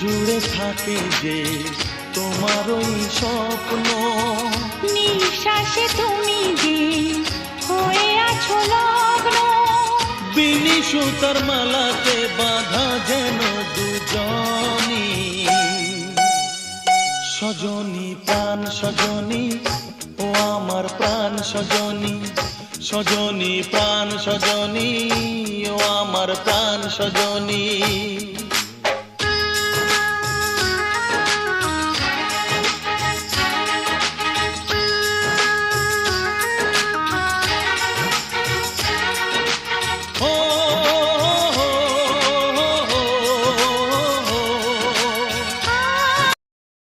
জুড়ে থাকে যে তোমার ওই স্বপ্ন, নিঃশ্বাসে তুমি যে হয়ে আছো লগ্ন, বিনি সুতার মালাতে বাঁধা যেন দুজনি। সজনী প্রাণ সজনী, ও আমার প্রাণ সজনী, সজনী প্রাণ সজনী, ও আমার প্রাণ সজনী।